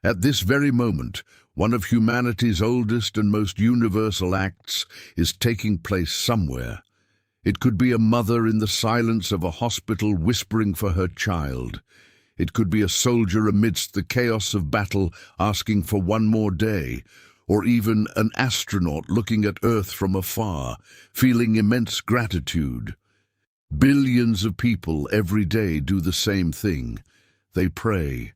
At this very moment, one of humanity's oldest and most universal acts is taking place somewhere. It could be a mother in the silence of a hospital whispering for her child. It could be a soldier amidst the chaos of battle asking for one more day, or even an astronaut looking at Earth from afar, feeling immense gratitude. Billions of people every day do the same thing. They pray.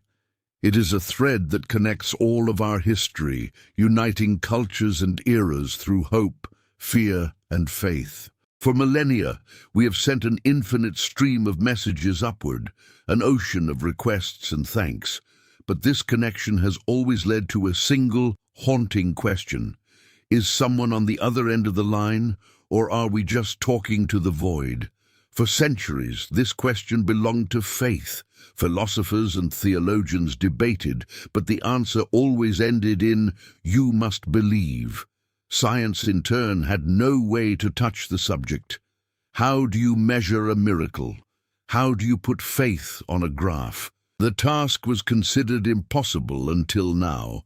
It is a thread that connects all of our history, uniting cultures and eras through hope, fear, and faith. For millennia, we have sent an infinite stream of messages upward, an ocean of requests and thanks. But this connection has always led to a single, haunting question. Is someone on the other end of the line, or are we just talking to the void? For centuries, this question belonged to faith. Philosophers and theologians debated, but the answer always ended in, "You must believe." Science, in turn, had no way to touch the subject. How do you measure a miracle? How do you put faith on a graph? The task was considered impossible until now.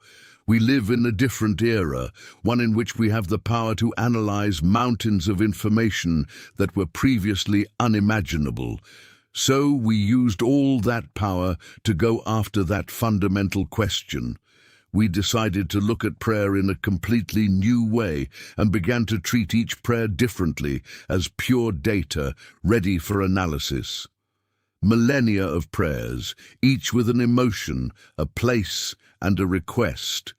We live in a different era, one in which we have the power to analyze mountains of information that were previously unimaginable. So we used all that power to go after that fundamental question. We decided to look at prayer in a completely new way and began to treat each prayer differently, as pure data ready for analysis. Millennia of prayers, each with an emotion, a place, and a request.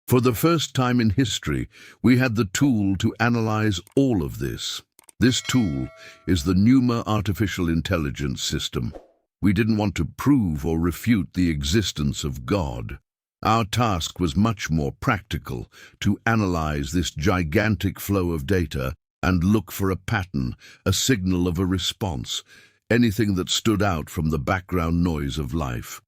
For the first time in history, we had the tool to analyze all of this. This tool is the Pneuma Artificial Intelligence System. We didn't want to prove or refute the existence of God. Our task was much more practical, to analyze this gigantic flow of data and look for a pattern, a signal of a response, anything that stood out from the background noise of life.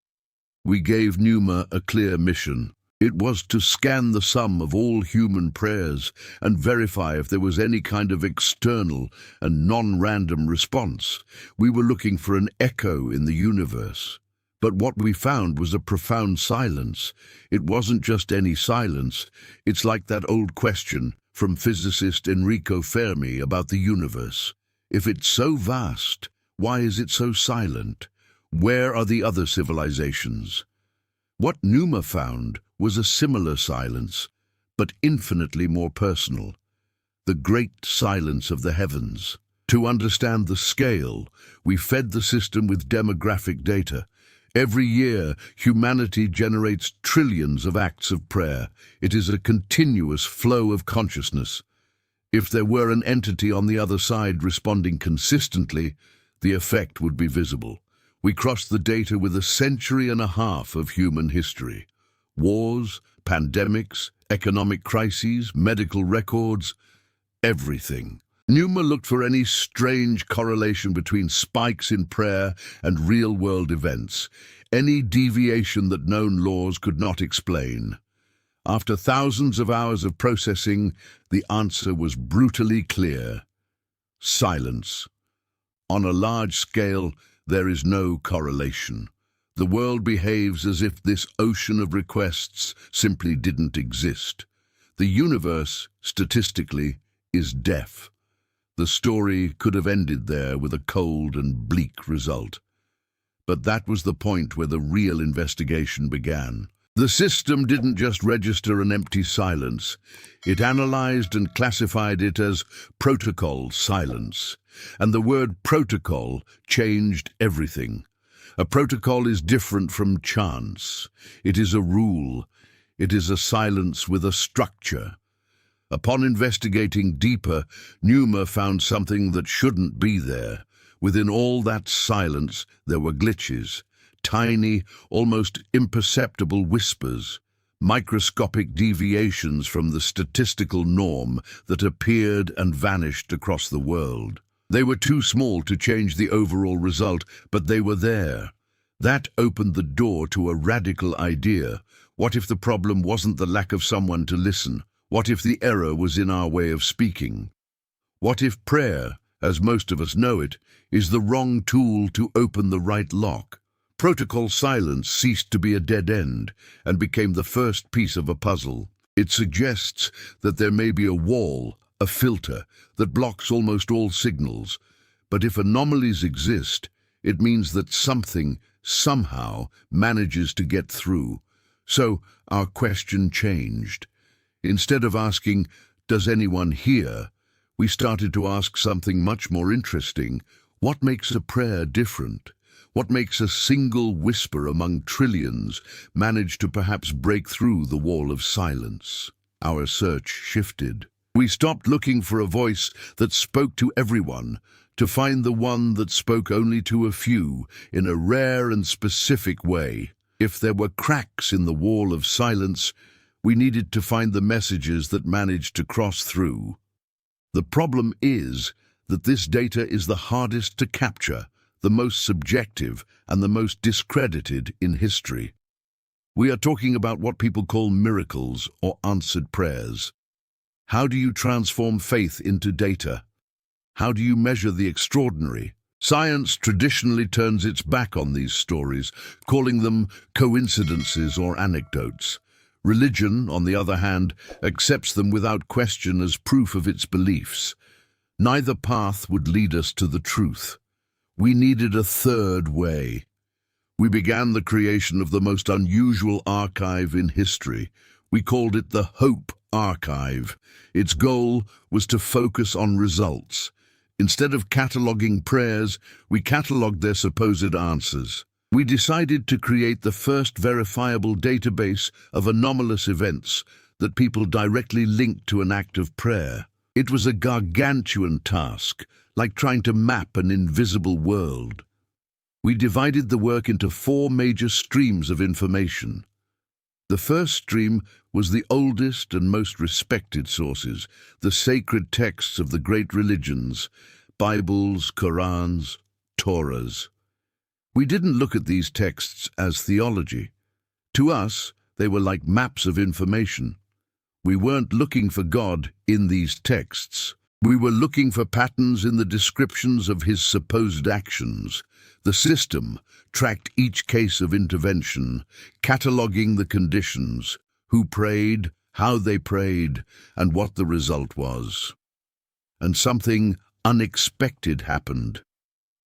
We gave Pneuma a clear mission. It was to scan the sum of all human prayers and verify if there was any kind of external and non-random response. We were looking for an echo in the universe. But what we found was a profound silence. It wasn't just any silence. It's like that old question from physicist Enrico Fermi about the universe. If it's so vast, why is it so silent? Where are the other civilizations? What Pneuma found was a similar silence, but infinitely more personal. The great silence of the heavens. To understand the scale, we fed the system with demographic data. Every year, humanity generates trillions of acts of prayer. It is a continuous flow of consciousness. If there were an entity on the other side responding consistently, the effect would be visible. We crossed the data with 1.5 centuries of human history. Wars, pandemics, economic crises, medical records, everything. Pneuma looked for any strange correlation between spikes in prayer and real-world events, any deviation that known laws could not explain. After thousands of hours of processing, the answer was brutally clear. Silence. On a large scale, there is no correlation. The world behaves as if this ocean of requests simply didn't exist. The universe, statistically, is deaf. The story could have ended there with a cold and bleak result. But that was the point where the real investigation began. The system didn't just register an empty silence. It analyzed and classified it as protocol silence. And the word protocol changed everything. A protocol is different from chance. It is a rule. It is a silence with a structure. Upon investigating deeper, Pneuma found something that shouldn't be there. Within all that silence, there were glitches, tiny, almost imperceptible whispers, microscopic deviations from the statistical norm that appeared and vanished across the world. They were too small to change the overall result, but they were there. That opened the door to a radical idea. What if the problem wasn't the lack of someone to listen? What if the error was in our way of speaking? What if prayer, as most of us know it, is the wrong tool to open the right lock? Protocol silence ceased to be a dead end and became the first piece of a puzzle. It suggests that there may be a wall, a filter, that blocks almost all signals. But if anomalies exist, it means that something, somehow, manages to get through. So our question changed. Instead of asking, "Does anyone hear?" we started to ask something much more interesting. What makes a prayer different? What makes a single whisper among trillions manage to perhaps break through the wall of silence? Our search shifted. We stopped looking for a voice that spoke to everyone, to find the one that spoke only to a few in a rare and specific way. If there were cracks in the wall of silence, we needed to find the messages that managed to cross through. The problem is that this data is the hardest to capture, the most subjective, and the most discredited in history. We are talking about what people call miracles or answered prayers. How do you transform faith into data? How do you measure the extraordinary? Science traditionally turns its back on these stories, calling them coincidences or anecdotes. Religion, on the other hand, accepts them without question as proof of its beliefs. Neither path would lead us to the truth. We needed a third way. We began the creation of the most unusual archive in history. We called it the Hope Archive. Its goal was to focus on results. Instead of cataloguing prayers, we catalogued their supposed answers. We decided to create the first verifiable database of anomalous events that people directly linked to an act of prayer. It was a gargantuan task, like trying to map an invisible world. We divided the work into 4 major streams of information. The first stream was the oldest and most respected sources, the sacred texts of the great religions, Bibles, Qurans, Torahs. We didn't look at these texts as theology. To us, they were like maps of information. We weren't looking for God in these texts. We were looking for patterns in the descriptions of his supposed actions. The system tracked each case of intervention, cataloguing the conditions, who prayed, how they prayed, and what the result was. And something unexpected happened.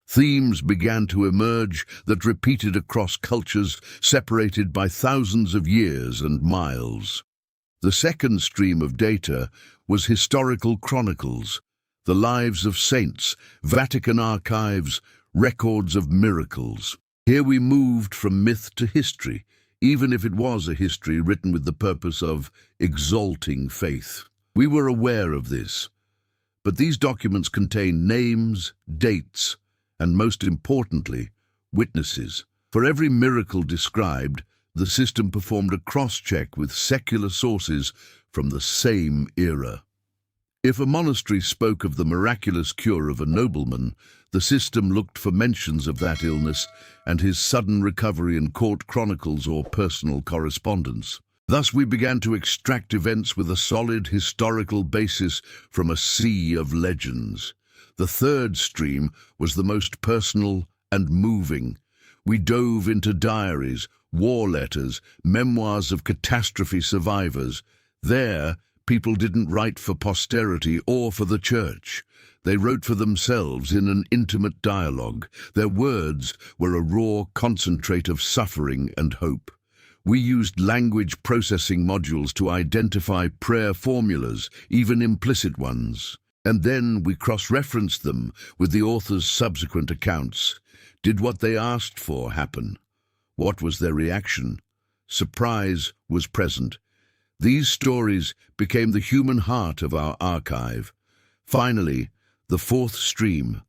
Themes began to emerge that repeated across cultures separated by thousands of years and miles. The second stream of data was historical chronicles, the lives of saints, Vatican archives, records of miracles. Here we moved from myth to history, even if it was a history written with the purpose of exalting faith. We were aware of this. But these documents contain names, dates, and most importantly, witnesses. For every miracle described, the system performed a cross-check with secular sources from the same era. If a monastery spoke of the miraculous cure of a nobleman, the system looked for mentions of that illness and his sudden recovery in court chronicles or personal correspondence. Thus we began to extract events with a solid historical basis from a sea of legends. The third stream was the most personal and moving. We dove into diaries, war letters, memoirs of catastrophe survivors. There, people didn't write for posterity or for the church. They wrote for themselves in an intimate dialogue. Their words were a raw concentrate of suffering and hope. We used language processing modules to identify prayer formulas, even implicit ones. And then we cross-referenced them with the author's subsequent accounts. Did what they asked for happen? What was their reaction? Surprise was present. These stories became the human heart of our archive. Finally, the fourth stream,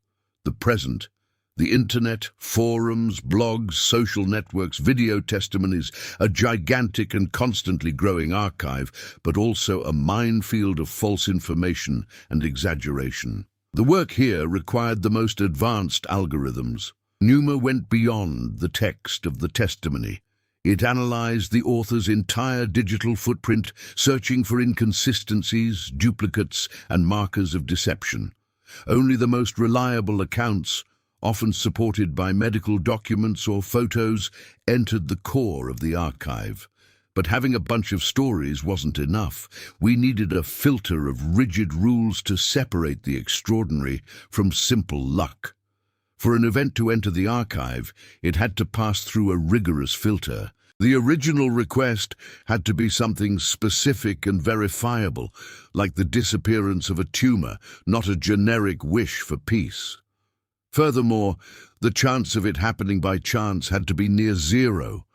the present, the internet, forums, blogs, social networks, video testimonies, a gigantic and constantly growing archive, but also a minefield of false information and exaggeration. The work here required the most advanced algorithms. Pneuma went beyond the text of the testimony. It analyzed the author's entire digital footprint, searching for inconsistencies, duplicates, and markers of deception. Only the most reliable accounts, often supported by medical documents or photos, entered the core of the archive. But having a bunch of stories wasn't enough. We needed a filter of rigid rules to separate the extraordinary from simple luck. For an event to enter the archive, it had to pass through a rigorous filter. The original request had to be something specific and verifiable, like the disappearance of a tumor, not a generic wish for peace. Furthermore, the chance of it happening by chance had to be near zero.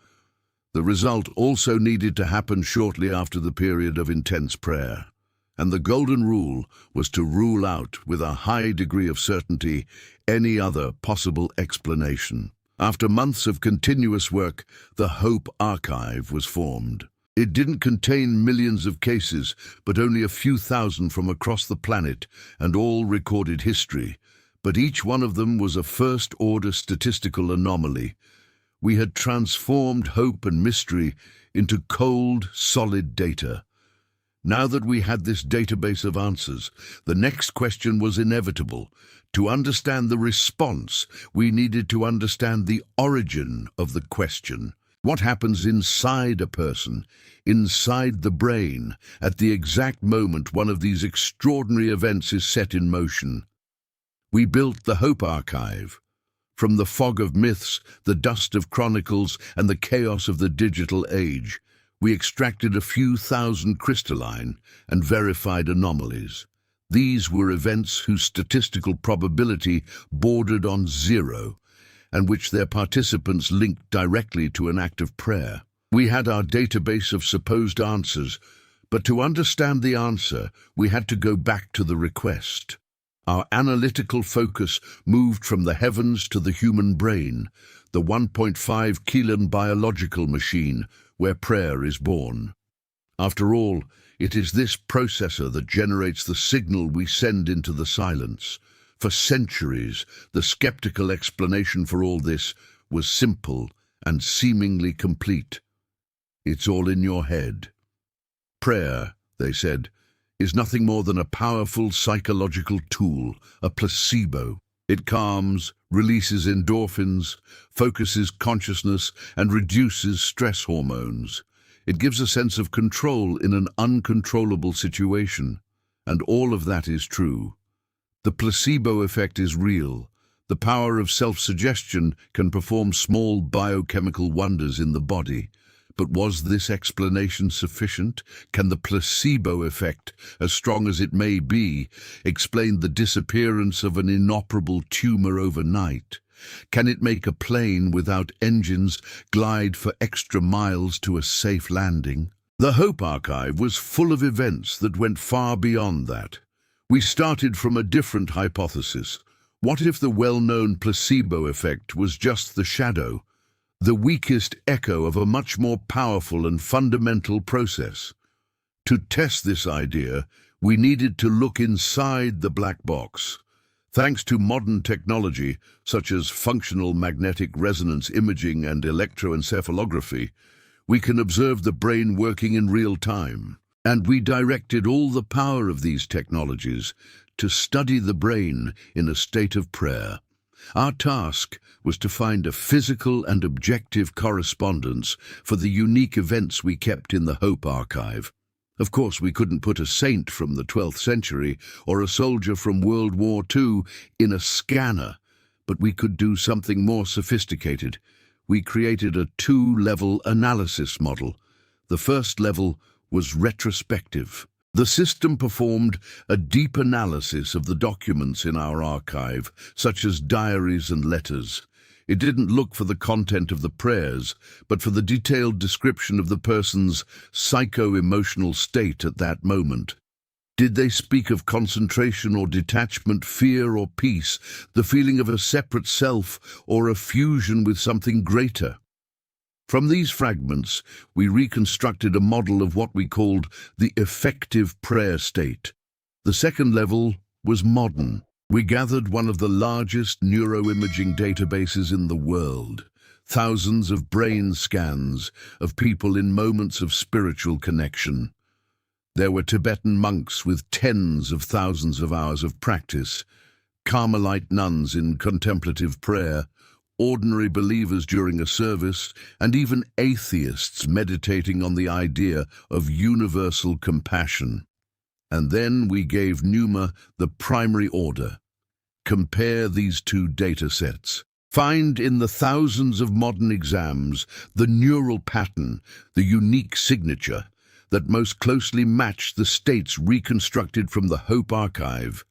The result also needed to happen shortly after the period of intense prayer. And the golden rule was to rule out, with a high degree of certainty, any other possible explanation. After months of continuous work, the Hope Archive was formed. It didn't contain millions of cases, but only a few thousand from across the planet, and all recorded history. But each one of them was a first-order statistical anomaly. We had transformed hope and mystery into cold, solid data. Now that we had this database of answers, the next question was inevitable. To understand the response, we needed to understand the origin of the question. What happens inside a person, inside the brain, at the exact moment one of these extraordinary events is set in motion? We built the Hope Archive. From the fog of myths, the dust of chronicles, and the chaos of the digital age, we extracted a few thousand crystalline and verified anomalies. These were events whose statistical probability bordered on zero, and which their participants linked directly to an act of prayer. We had our database of supposed answers, but to understand the answer, we had to go back to the request. Our analytical focus moved from the heavens to the human brain, the 1.5 kilon biological machine where prayer is born. After all, it is this processor that generates the signal we send into the silence. For centuries, the skeptical explanation for all this was simple and seemingly complete. It's all in your head. Prayer, they said, is nothing more than a powerful psychological tool, a placebo. It calms, releases endorphins, focuses consciousness, and reduces stress hormones. It gives a sense of control in an uncontrollable situation. And all of that is true. The placebo effect is real. The power of self-suggestion can perform small biochemical wonders in the body. But was this explanation sufficient? Can the placebo effect, as strong as it may be, explain the disappearance of an inoperable tumor overnight? Can it make a plane without engines glide for extra miles to a safe landing? The Hope Archive was full of events that went far beyond that. We started from a different hypothesis. What if the well-known placebo effect was just the shadow, the weakest echo of a much more powerful and fundamental process? To test this idea, we needed to look inside the black box. Thanks to modern technology, such as functional magnetic resonance imaging and electroencephalography, we can observe the brain working in real time. And we directed all the power of these technologies to study the brain in a state of prayer. Our task was to find a physical and objective correspondence for the unique events we kept in the Hope Archive. Of course, we couldn't put a saint from the 12th century or a soldier from World War II in a scanner, but we could do something more sophisticated. We created a two-level analysis model. The first level was retrospective. The system performed a deep analysis of the documents in our archive, such as diaries and letters. It didn't look for the content of the prayers, but for the detailed description of the person's psycho-emotional state at that moment. Did they speak of concentration or detachment, fear or peace, the feeling of a separate self or a fusion with something greater? From these fragments, we reconstructed a model of what we called the effective prayer state. The second level was modern. We gathered one of the largest neuroimaging databases in the world, thousands of brain scans of people in moments of spiritual connection. There were Tibetan monks with tens of thousands of hours of practice, Carmelite nuns in contemplative prayer, ordinary believers during a service, and even atheists meditating on the idea of universal compassion. And then we gave Pneuma the primary order. Compare these two data sets. Find in the thousands of modern exams the neural pattern, the unique signature, that most closely matched the states reconstructed from the Hope Archive.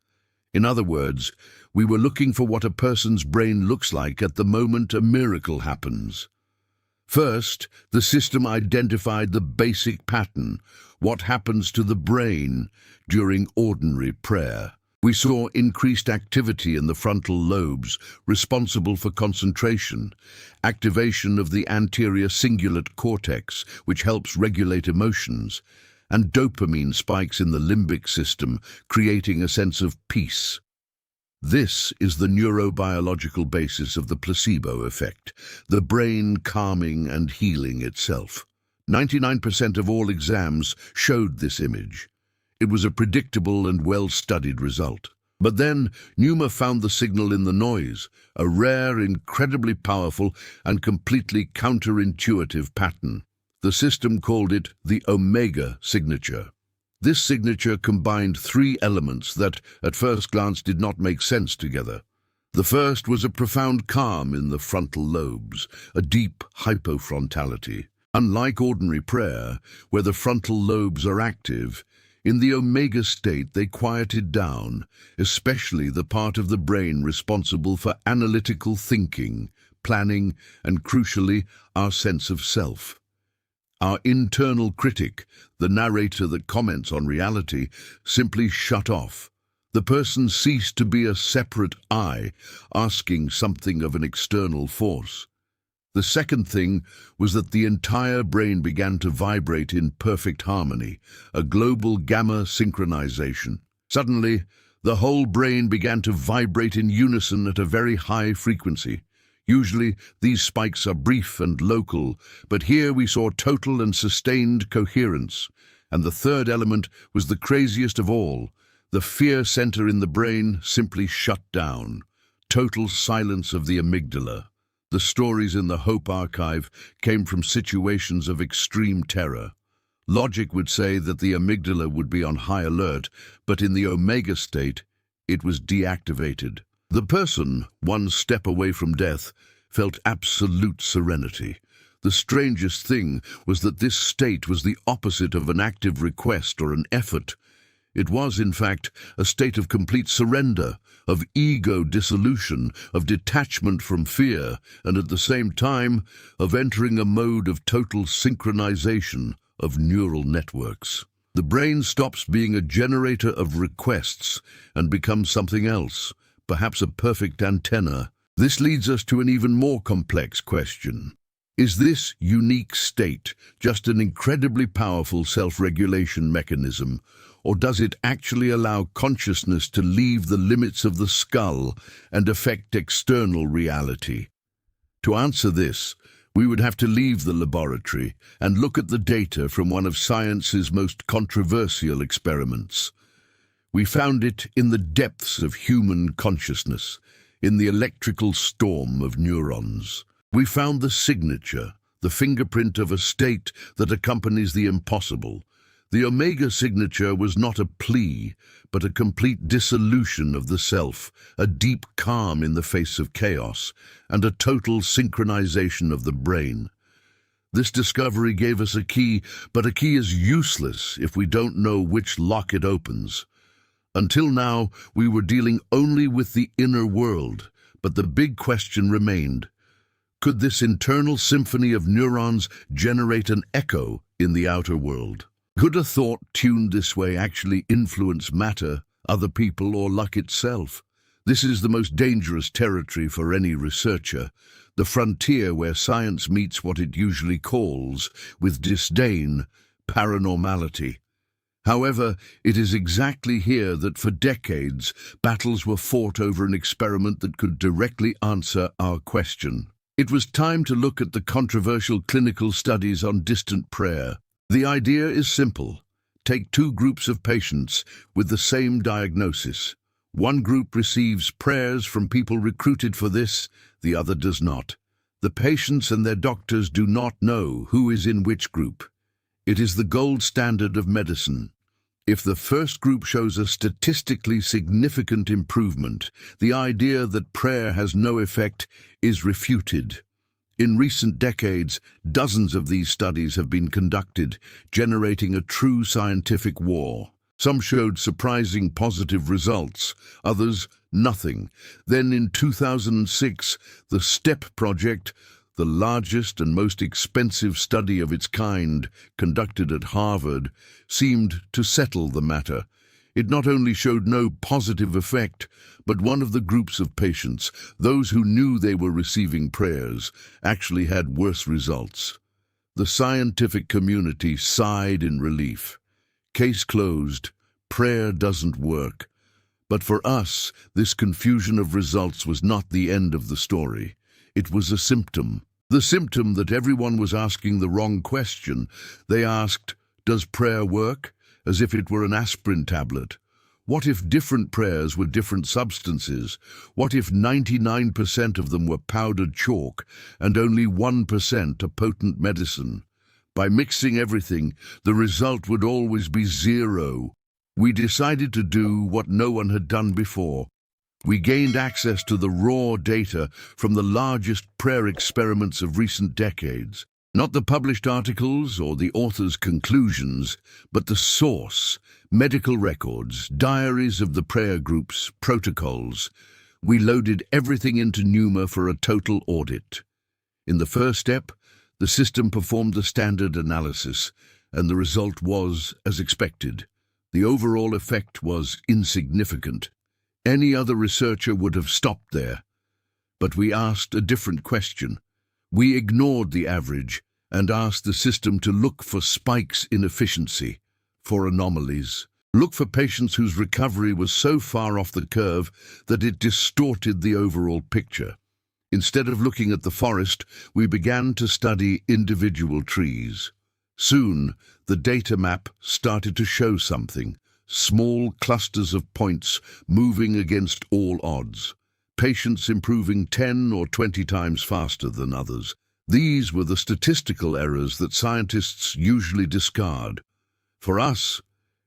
In other words, we were looking for what a person's brain looks like at the moment a miracle happens. First, the system identified the basic pattern, what happens to the brain during ordinary prayer. We saw increased activity in the frontal lobes, responsible for concentration, activation of the anterior cingulate cortex, which helps regulate emotions, and dopamine spikes in the limbic system, creating a sense of peace. This is the neurobiological basis of the placebo effect, the brain calming and healing itself. 99% of all exams showed this image. It was a predictable and well-studied result. But then Pneuma found the signal in the noise, a rare, incredibly powerful, and completely counterintuitive pattern. The system called it the Omega signature. This signature combined three elements that, at first glance, did not make sense together. The first was a profound calm in the frontal lobes, a deep hypofrontality. Unlike ordinary prayer, where the frontal lobes are active, in the Omega state they quieted down, especially the part of the brain responsible for analytical thinking, planning, and crucially, our sense of self. Our internal critic, the narrator that comments on reality, simply shut off. The person ceased to be a separate I, asking something of an external force. The second thing was that the entire brain began to vibrate in perfect harmony, a global gamma synchronization. Suddenly, the whole brain began to vibrate in unison at a very high frequency. Usually, these spikes are brief and local, but here we saw total and sustained coherence. And the third element was the craziest of all. The fear center in the brain simply shut down. Total silence of the amygdala. The stories in the Hope Archive came from situations of extreme terror. Logic would say that the amygdala would be on high alert, but in the Omega state, it was deactivated. The person, one step away from death, felt absolute serenity. The strangest thing was that this state was the opposite of an active request or an effort. It was, in fact, a state of complete surrender, of ego dissolution, of detachment from fear, and at the same time, of entering a mode of total synchronization of neural networks. The brain stops being a generator of requests and becomes something else, perhaps a perfect antenna. This leads us to an even more complex question. Is this unique state just an incredibly powerful self-regulation mechanism, or does it actually allow consciousness to leave the limits of the skull and affect external reality? To answer this, we would have to leave the laboratory and look at the data from one of science's most controversial experiments. We found it in the depths of human consciousness, in the electrical storm of neurons. We found the signature, the fingerprint of a state that accompanies the impossible. The Omega signature was not a plea, but a complete dissolution of the self, a deep calm in the face of chaos, and a total synchronization of the brain. This discovery gave us a key, but a key is useless if we don't know which lock it opens. Until now, we were dealing only with the inner world, but the big question remained. Could this internal symphony of neurons generate an echo in the outer world? Could a thought tuned this way actually influence matter, other people, or luck itself? This is the most dangerous territory for any researcher, the frontier where science meets what it usually calls, with disdain, paranormality. However, it is exactly here that for decades battles were fought over an experiment that could directly answer our question. It was time to look at the controversial clinical studies on distant prayer. The idea is simple. Take two groups of patients with the same diagnosis. One group receives prayers from people recruited for this, the other does not. The patients and their doctors do not know who is in which group. It is the gold standard of medicine. If the first group shows a statistically significant improvement, the idea that prayer has no effect is refuted. In recent decades, dozens of these studies have been conducted, generating a true scientific war. Some showed surprising positive results, others nothing. Then in 2006, the STEP project, the largest and most expensive study of its kind conducted at Harvard, seemed to settle the matter. It not only showed no positive effect, but one of the groups of patients, those who knew they were receiving prayers, actually had worse results. The scientific community sighed in relief. Case closed. Prayer doesn't work. But for us, this confusion of results was not the end of the story. It was a symptom. The symptom that everyone was asking the wrong question. They asked, "Does prayer work?" as if it were an aspirin tablet. What if different prayers were different substances? What if 99% of them were powdered chalk and only 1% a potent medicine? By mixing everything, the result would always be zero. We decided to do what no one had done before. We gained access to the raw data from the largest prayer experiments of recent decades. Not the published articles or the author's conclusions, but the source, medical records, diaries of the prayer groups, protocols. We loaded everything into Pneuma for a total audit. In the first step, the system performed the standard analysis, and the result was as expected. The overall effect was insignificant. Any other researcher would have stopped there. But we asked a different question. We ignored the average and asked the system to look for spikes in efficiency, for anomalies. Look for patients whose recovery was so far off the curve that it distorted the overall picture. Instead of looking at the forest, we began to study individual trees. Soon, the data map started to show something. Small clusters of points moving against all odds. Patients improving 10 or 20 times faster than others. These were the statistical errors that scientists usually discard. For us,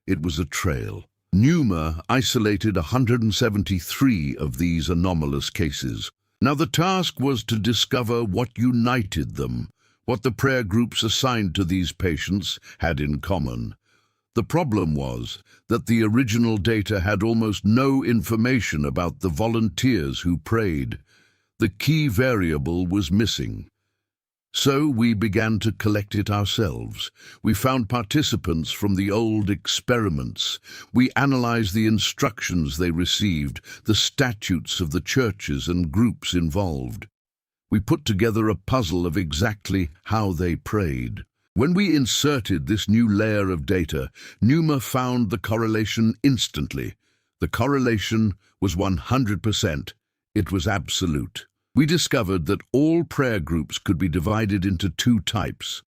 it was a trail. Pneuma isolated 173 of these anomalous cases. Now the task was to discover what united them, what the prayer groups assigned to these patients had in common. The problem was that the original data had almost no information about the volunteers who prayed. The key variable was missing. So we began to collect it ourselves. We found participants from the old experiments. We analyzed the instructions they received, the statutes of the churches and groups involved. We put together a puzzle of exactly how they prayed. When we inserted this new layer of data, Pneuma found the correlation instantly. The correlation was 100%. It was absolute. We discovered that all prayer groups could be divided into two types.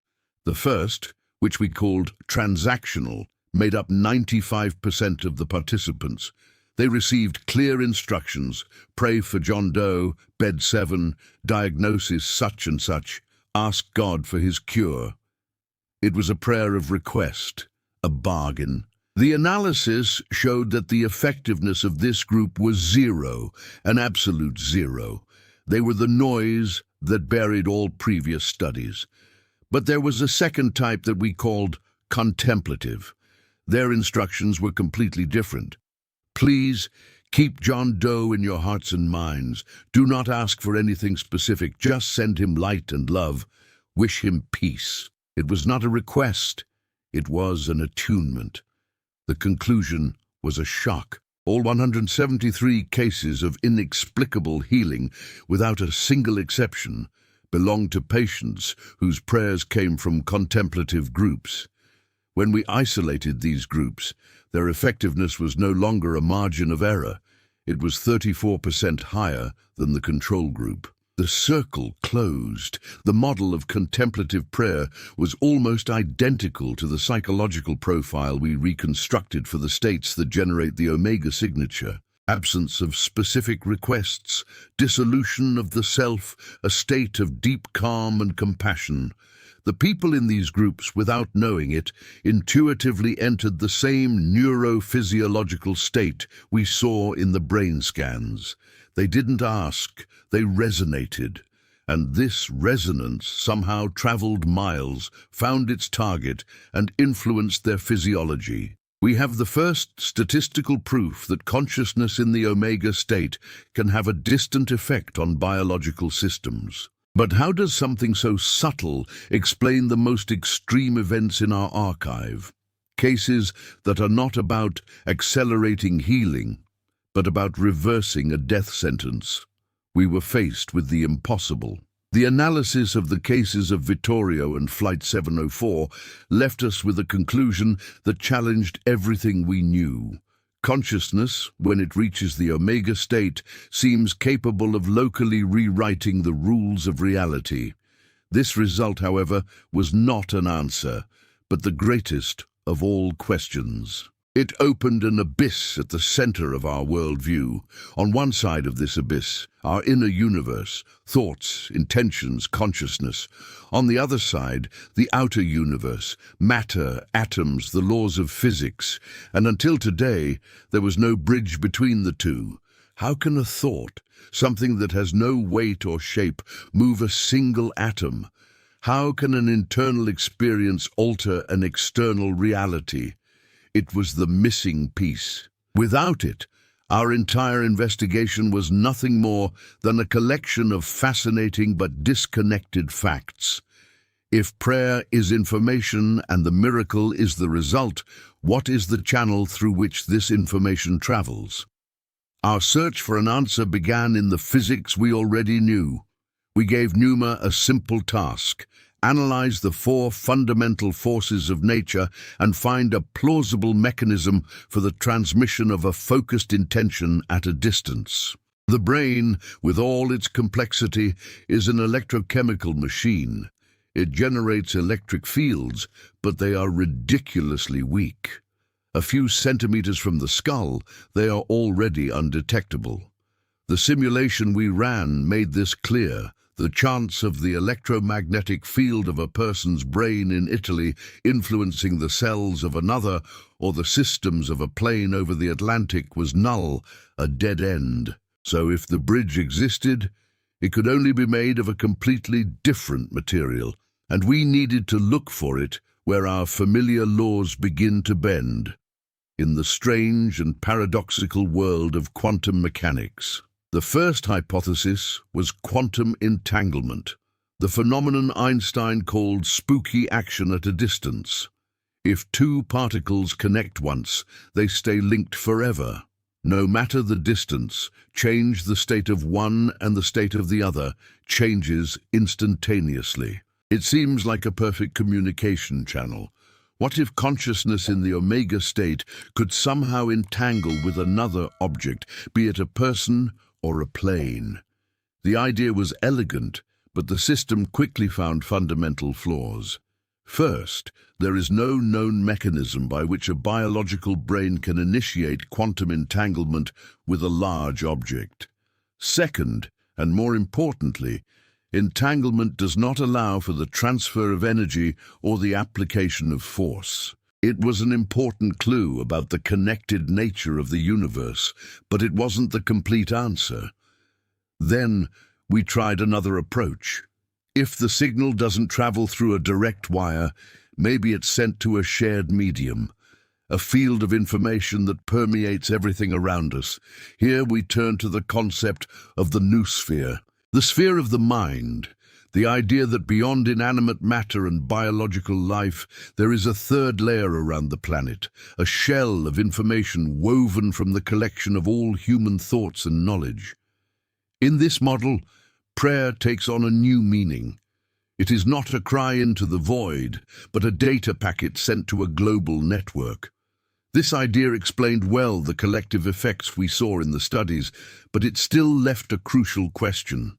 The first, which we called transactional, made up 95% of the participants. They received clear instructions: pray for John Doe, bed 7, diagnosis such and such, ask God for his cure. It was a prayer of request, a bargain. The analysis showed that the effectiveness of this group was zero, an absolute zero. They were the noise that buried all previous studies. But there was a second type that we called contemplative. Their instructions were completely different. Please keep John Doe in your hearts and minds. Do not ask for anything specific. Just send him light and love. Wish him peace. It was not a request. It was an attunement. The conclusion was a shock. All 173 cases of inexplicable healing, without a single exception, belonged to patients whose prayers came from contemplative groups. When we isolated these groups, their effectiveness was no longer a margin of error. It was 34% higher than the control group. The circle closed. The model of contemplative prayer was almost identical to the psychological profile we reconstructed for the states that generate the omega signature. absence of specific requests, dissolution of the self, a state of deep calm and compassion. The people in these groups, without knowing it, intuitively entered the same neurophysiological state we saw in the brain scans. They didn't ask, they resonated. And this resonance somehow traveled miles, found its target, and influenced their physiology. We have the first statistical proof that consciousness in the omega state can have a distant effect on biological systems. But how does something so subtle explain the most extreme events in our archive? Cases that are not about accelerating healing, but about reversing a death sentence. We were faced with the impossible. The analysis of the cases of Vittorio and Flight 704 left us with a conclusion that challenged everything we knew. Consciousness, when it reaches the omega state, seems capable of locally rewriting the rules of reality. This result, however, was not an answer, but the greatest of all questions. It opened an abyss at the center of our worldview. On one side of this abyss, our inner universe, thoughts, intentions, consciousness. On the other side, the outer universe, matter, atoms, the laws of physics. And until today, there was no bridge between the two. How can a thought, something that has no weight or shape, move a single atom? How can an internal experience alter an external reality? It was the missing piece. Without it, our entire investigation was nothing more than a collection of fascinating but disconnected facts. If prayer is information and the miracle is the result, what is the channel through which this information travels? Our search for an answer began in the physics we already knew. We gave Numa a simple task: analyze the four fundamental forces of nature and find a plausible mechanism for the transmission of a focused intention at a distance. The brain, with all its complexity, is an electrochemical machine. It generates electric fields, but they are ridiculously weak. A few centimeters from the skull, they are already undetectable. The simulation we ran made this clear. The chance of the electromagnetic field of a person's brain in Italy influencing the cells of another or the systems of a plane over the Atlantic was null, a dead end. So if the bridge existed, it could only be made of a completely different material, and we needed to look for it where our familiar laws begin to bend, in the strange and paradoxical world of quantum mechanics. The first hypothesis was quantum entanglement, the phenomenon Einstein called spooky action at a distance. If two particles connect once, they stay linked forever. No matter the distance, change the state of one and the state of the other changes instantaneously. It seems like a perfect communication channel. What if consciousness in the omega state could somehow entangle with another object, be it a person or a plane? The idea was elegant, but the system quickly found fundamental flaws. First, there is no known mechanism by which a biological brain can initiate quantum entanglement with a large object. Second, and more importantly, entanglement does not allow for the transfer of energy or the application of force. It was an important clue about the connected nature of the universe, but it wasn't the complete answer. Then we tried another approach. If the signal doesn't travel through a direct wire, maybe it's sent to a shared medium, a field of information that permeates everything around us. Here we turn to the concept of the noosphere, the sphere of the mind. The idea that beyond inanimate matter and biological life, there is a third layer around the planet, a shell of information woven from the collection of all human thoughts and knowledge. In this model, prayer takes on a new meaning. It is not a cry into the void, but a data packet sent to a global network. This idea explained well the collective effects we saw in the studies, but it still left a crucial question.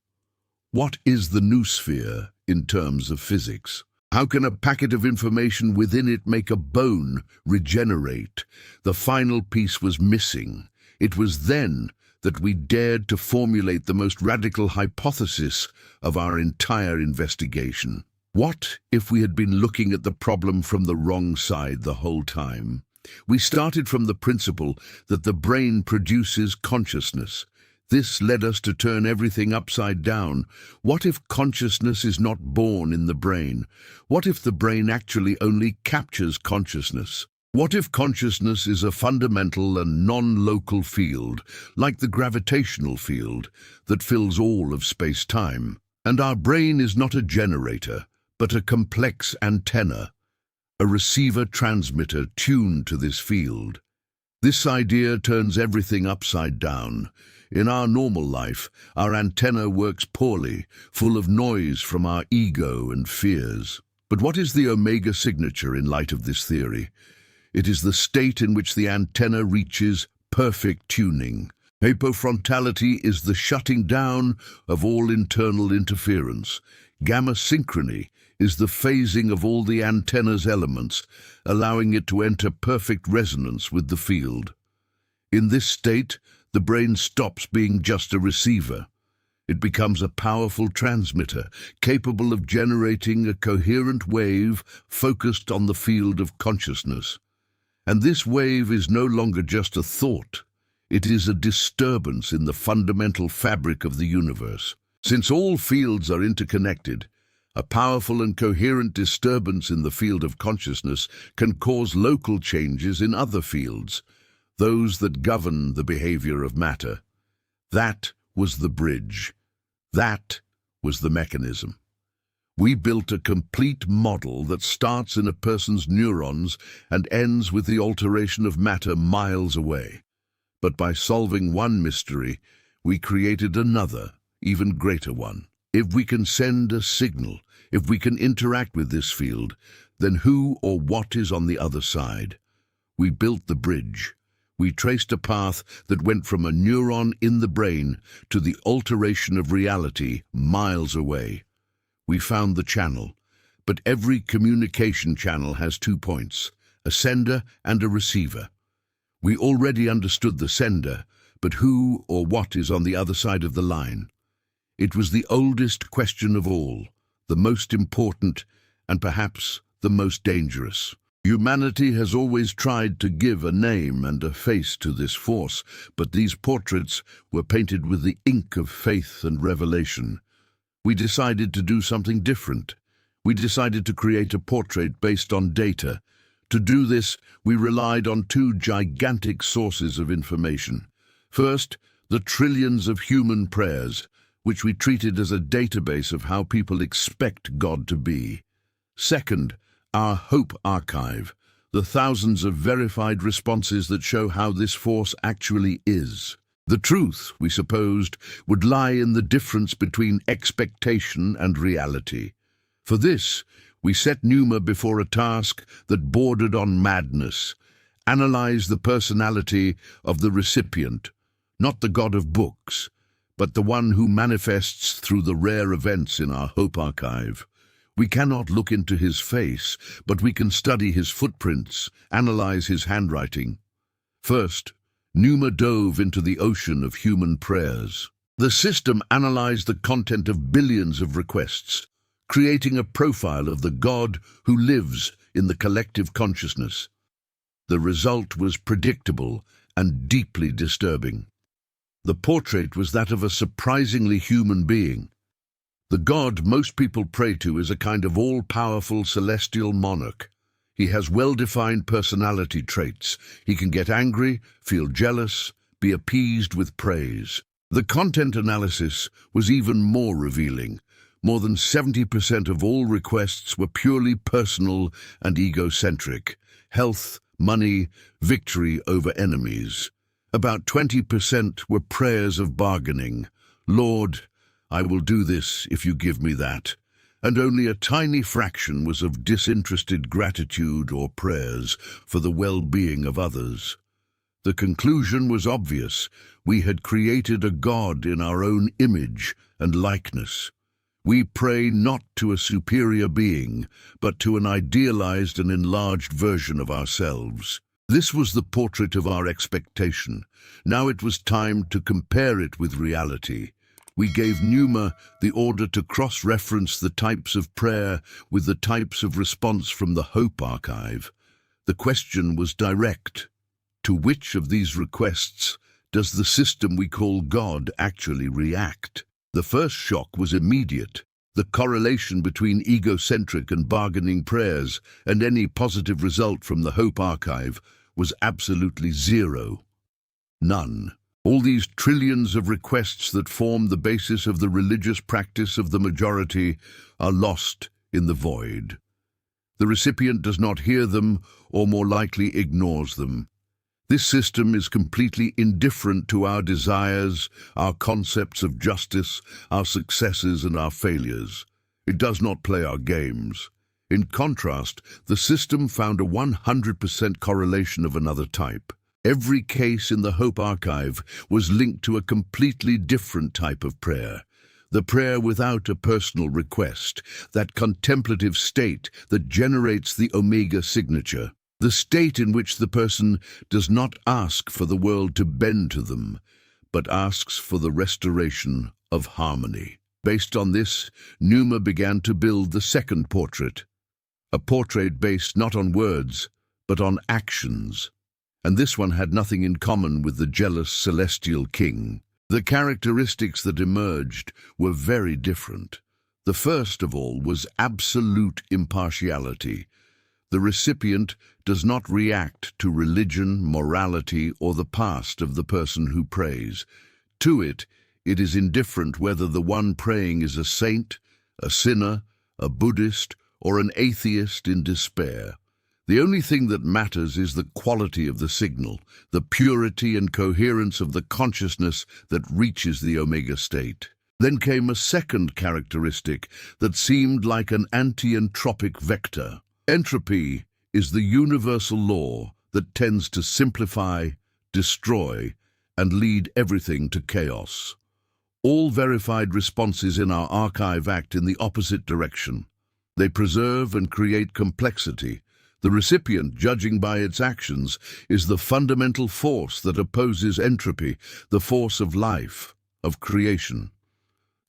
What is the noosphere in terms of physics? How can a packet of information within it make a bone regenerate? The final piece was missing. It was then that we dared to formulate the most radical hypothesis of our entire investigation. What if we had been looking at the problem from the wrong side the whole time? We started from the principle that the brain produces consciousness. This led us to turn everything upside down. What if consciousness is not born in the brain? What if the brain actually only captures consciousness? What if consciousness is a fundamental and non-local field, like the gravitational field, that fills all of space-time? And our brain is not a generator, but a complex antenna, a receiver-transmitter tuned to this field. This idea turns everything upside down. In our normal life, our antenna works poorly, full of noise from our ego and fears. But what is the omega signature in light of this theory? It is the state in which the antenna reaches perfect tuning. Hypofrontality is the shutting down of all internal interference. Gamma synchrony is the phasing of all the antenna's elements, allowing it to enter perfect resonance with the field. In this state, the brain stops being just a receiver. It becomes a powerful transmitter, capable of generating a coherent wave focused on the field of consciousness. And this wave is no longer just a thought. It is a disturbance in the fundamental fabric of the universe. Since all fields are interconnected, a powerful and coherent disturbance in the field of consciousness can cause local changes in other fields, those that govern the behavior of matter. That was the bridge. That was the mechanism. We built a complete model that starts in a person's neurons and ends with the alteration of matter miles away. But by solving one mystery, we created another, even greater one. If we can send a signal, if we can interact with this field, then who or what is on the other side? We built the bridge. We traced a path that went from a neuron in the brain to the alteration of reality miles away. We found the channel, but every communication channel has 2 points, a sender and a receiver. We already understood the sender, but who or what is on the other side of the line? It was the oldest question of all, the most important, and perhaps the most dangerous. Humanity has always tried to give a name and a face to this force, but these portraits were painted with the ink of faith and revelation. We decided to do something different. We decided to create a portrait based on data. To do this, we relied on 2 gigantic sources of information. First, the trillions of human prayers, which we treated as a database of how people expect God to be. Second, our Hope Archive, the thousands of verified responses that show how this force actually is. The truth, we supposed, would lie in the difference between expectation and reality. For this, we set Numa before a task that bordered on madness: analyze the personality of the recipient, not the God of books, but the one who manifests through the rare events in our Hope Archive. We cannot look into his face, but we can study his footprints, analyze his handwriting. First, Numa dove into the ocean of human prayers. The system analyzed the content of billions of requests, creating a profile of the God who lives in the collective consciousness. The result was predictable and deeply disturbing. The portrait was that of a surprisingly human being. The God most people pray to is a kind of all-powerful celestial monarch. He has well-defined personality traits. He can get angry, feel jealous, be appeased with praise. The content analysis was even more revealing. More than 70% of all requests were purely personal and egocentric. Health, money, victory over enemies. About 20% were prayers of bargaining. Lord, I will do this if you give me that. And only a tiny fraction was of disinterested gratitude or prayers for the well-being of others. The conclusion was obvious. We had created a God in our own image and likeness. We pray not to a superior being, but to an idealized and enlarged version of ourselves. This was the portrait of our expectation. Now it was time to compare it with reality. We gave Numa the order to cross-reference the types of prayer with the types of response from the Hope Archive. The question was direct. To which of these requests does the system we call God actually react? The first shock was immediate. The correlation between egocentric and bargaining prayers and any positive result from the Hope Archive was absolutely zero. None. All these trillions of requests that form the basis of the religious practice of the majority are lost in the void. The recipient does not hear them, or more likely ignores them. This system is completely indifferent to our desires, our concepts of justice, our successes and our failures. It does not play our games. In contrast, the system found a 100% correlation of another type. Every case in the Hope Archive was linked to a completely different type of prayer. The prayer without a personal request, that contemplative state that generates the Omega signature. The state in which the person does not ask for the world to bend to them, but asks for the restoration of harmony. Based on this, Numa began to build the second portrait, a portrait based not on words, but on actions. And this one had nothing in common with the jealous celestial king. The characteristics that emerged were very different. The first of all was absolute impartiality. The recipient does not react to religion, morality, or the past of the person who prays. To it, it is indifferent whether the one praying is a saint, a sinner, a Buddhist, or an atheist in despair. The only thing that matters is the quality of the signal, the purity and coherence of the consciousness that reaches the Omega state. Then came a second characteristic that seemed like an anti-entropic vector. Entropy is the universal law that tends to simplify, destroy, and lead everything to chaos. All verified responses in our archive act in the opposite direction. They preserve and create complexity. The recipient, judging by its actions, is the fundamental force that opposes entropy, the force of life, of creation.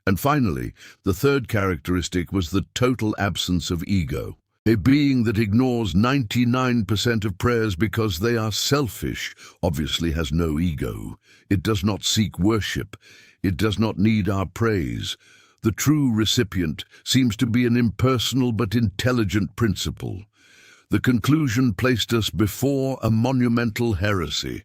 And finally, the third characteristic was the total absence of ego. A being that ignores 99% of prayers because they are selfish obviously has no ego. It does not seek worship. It does not need our praise. The true recipient seems to be an impersonal but intelligent principle. The conclusion placed us before a monumental heresy.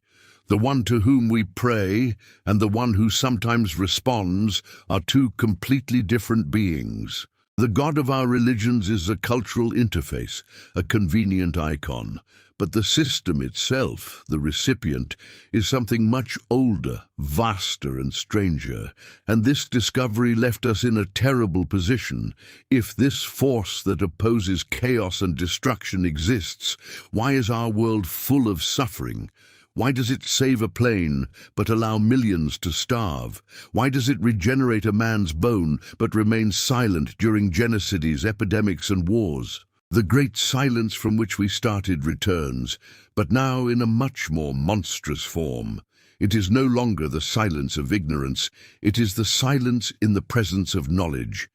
The one to whom we pray and the one who sometimes responds are two completely different beings. The God of our religions is a cultural interface, a convenient icon, but the system itself, the recipient, is something much older, vaster and stranger, and this discovery left us in a terrible position. If this force that opposes chaos and destruction exists, why is our world full of suffering? Why does it save a plane, but allow millions to starve? Why does it regenerate a man's bone, but remain silent during genocides, epidemics and wars? The great silence from which we started returns, but now in a much more monstrous form. It is no longer the silence of ignorance, it is the silence in the presence of knowledge.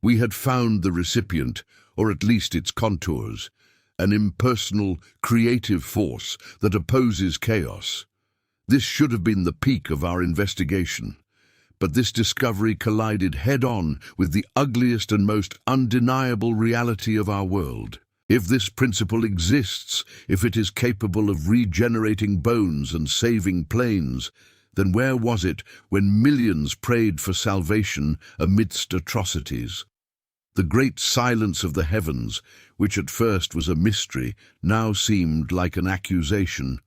We had found the recipient, or at least its contours. An impersonal, creative force that opposes chaos. This should have been the peak of our investigation. But this discovery collided head-on with the ugliest and most undeniable reality of our world. If this principle exists, if it is capable of regenerating bones and saving planes, then where was it when millions prayed for salvation amidst atrocities? The great silence of the heavens, which at first was a mystery, now seemed like an accusation.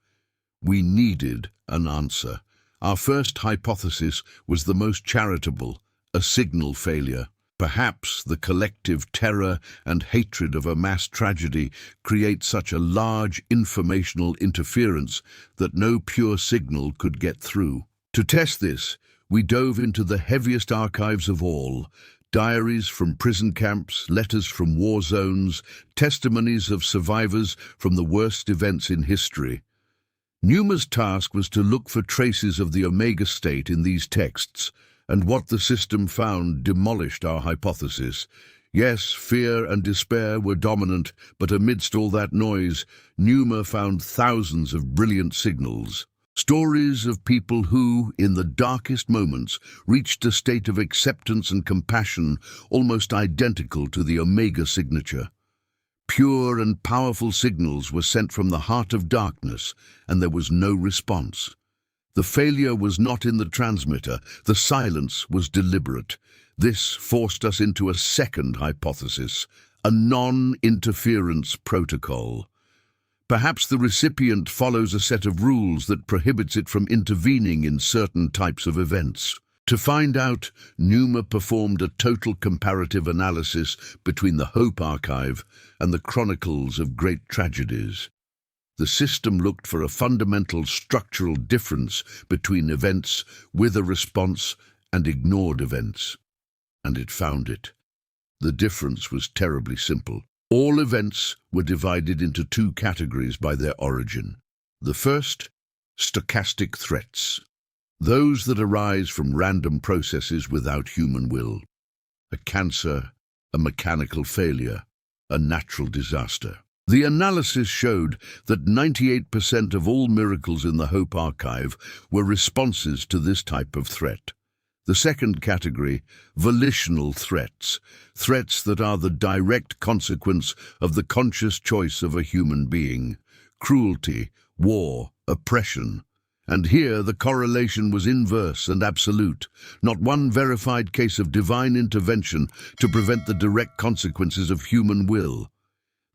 We needed an answer. Our first hypothesis was the most charitable, a signal failure. Perhaps the collective terror and hatred of a mass tragedy create such a large informational interference that no pure signal could get through. To test this, we dove into the heaviest archives of all, diaries from prison camps, letters from war zones, testimonies of survivors from the worst events in history. Numa's task was to look for traces of the Omega state in these texts, and what the system found demolished our hypothesis. Yes, fear and despair were dominant, but amidst all that noise, Numa found thousands of brilliant signals. Stories of people who, in the darkest moments, reached a state of acceptance and compassion almost identical to the Omega signature. Pure and powerful signals were sent from the heart of darkness, and there was no response. The failure was not in the transmitter, the silence was deliberate. This forced us into a second hypothesis, a non-interference protocol. Perhaps the recipient follows a set of rules that prohibits it from intervening in certain types of events. To find out, Numa performed a total comparative analysis between the Hope Archive and the Chronicles of Great Tragedies. The system looked for a fundamental structural difference between events with a response and ignored events. And it found it. The difference was terribly simple. All events were divided into two categories by their origin. The first, stochastic threats. Those that arise from random processes without human will. A cancer, a mechanical failure, a natural disaster. The analysis showed that 98% of all miracles in the Hope Archive were responses to this type of threat. The second category, volitional threats. Threats that are the direct consequence of the conscious choice of a human being. Cruelty, war, oppression. And here the correlation was inverse and absolute. Not one verified case of divine intervention to prevent the direct consequences of human will.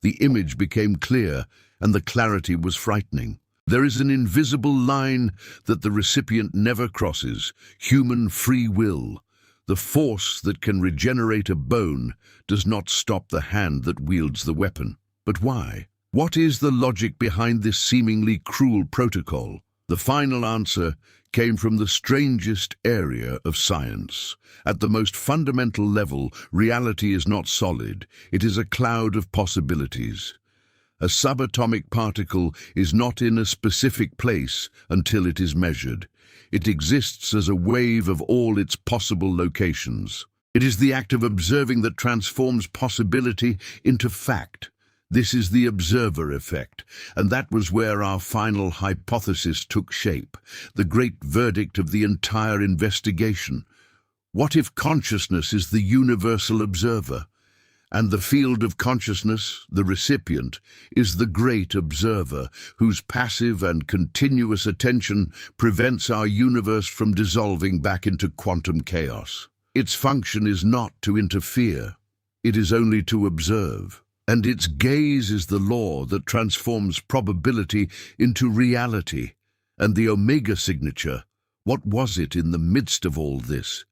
The image became clear, and the clarity was frightening. There is an invisible line that the recipient never crosses, human free will. The force that can regenerate a bone does not stop the hand that wields the weapon. But why? What is the logic behind this seemingly cruel protocol? The final answer came from the strangest area of science. At the most fundamental level, reality is not solid. It is a cloud of possibilities. A subatomic particle is not in a specific place until it is measured. It exists as a wave of all its possible locations. It is the act of observing that transforms possibility into fact. This is the observer effect, and that was where our final hypothesis took shape, the great verdict of the entire investigation. What if consciousness is the universal observer? And the field of consciousness, the recipient, is the great observer, whose passive and continuous attention prevents our universe from dissolving back into quantum chaos. Its function is not to interfere. It is only to observe. And its gaze is the law that transforms probability into reality. And the Omega signature, what was it in the midst of all this?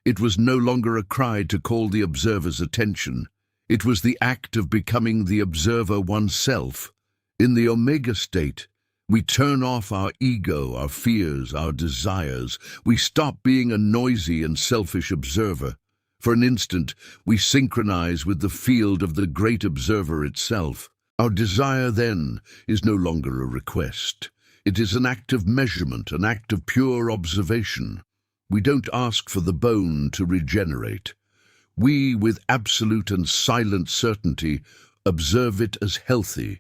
It was no longer a cry to call the observer's attention. It was the act of becoming the observer oneself. In the Omega state, we turn off our ego, our fears, our desires. We stop being a noisy and selfish observer. For an instant, we synchronize with the field of the great observer itself. Our desire then is no longer a request. It is an act of measurement, an act of pure observation. We don't ask for the bone to regenerate. We, with absolute and silent certainty, observe it as healthy.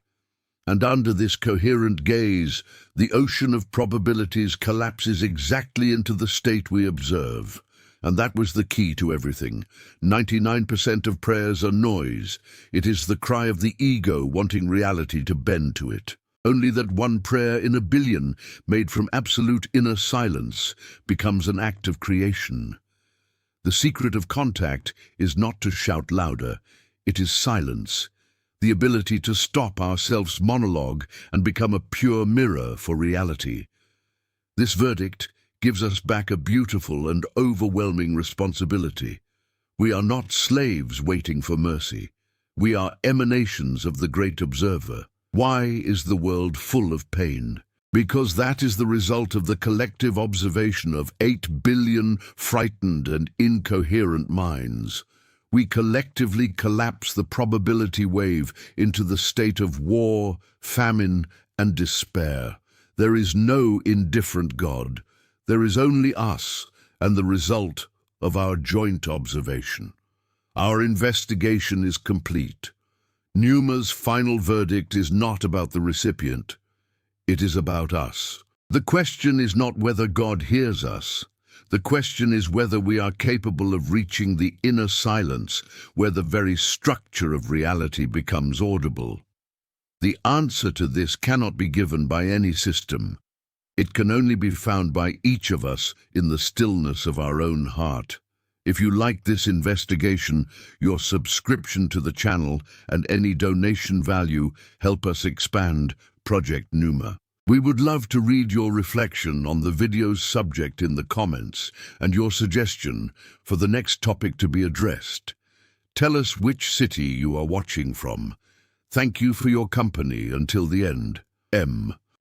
And under this coherent gaze, the ocean of probabilities collapses exactly into the state we observe. And that was the key to everything. 99% of prayers are noise. It is the cry of the ego wanting reality to bend to it. Only that one prayer in a billion, made from absolute inner silence, becomes an act of creation. The secret of contact is not to shout louder. It is silence, the ability to stop our self's monologue and become a pure mirror for reality. This verdict gives us back a beautiful and overwhelming responsibility. We are not slaves waiting for mercy. We are emanations of the great observer. Why is the world full of pain? Because that is the result of the collective observation of 8 billion frightened and incoherent minds. We collectively collapse the probability wave into the state of war, famine, and despair. There is no indifferent God. There is only us and the result of our joint observation. Our investigation is complete. Numa's final verdict is not about the recipient. It is about us. The question is not whether God hears us. The question is whether we are capable of reaching the inner silence where the very structure of reality becomes audible. The answer to this cannot be given by any system. It can only be found by each of us in the stillness of our own heart. If you like this investigation, your subscription to the channel and any donation value help us expand Project Numa. We would love to read your reflection on the video's subject in the comments and your suggestion for the next topic to be addressed. Tell us which city you are watching from. Thank you for your company until the end. M.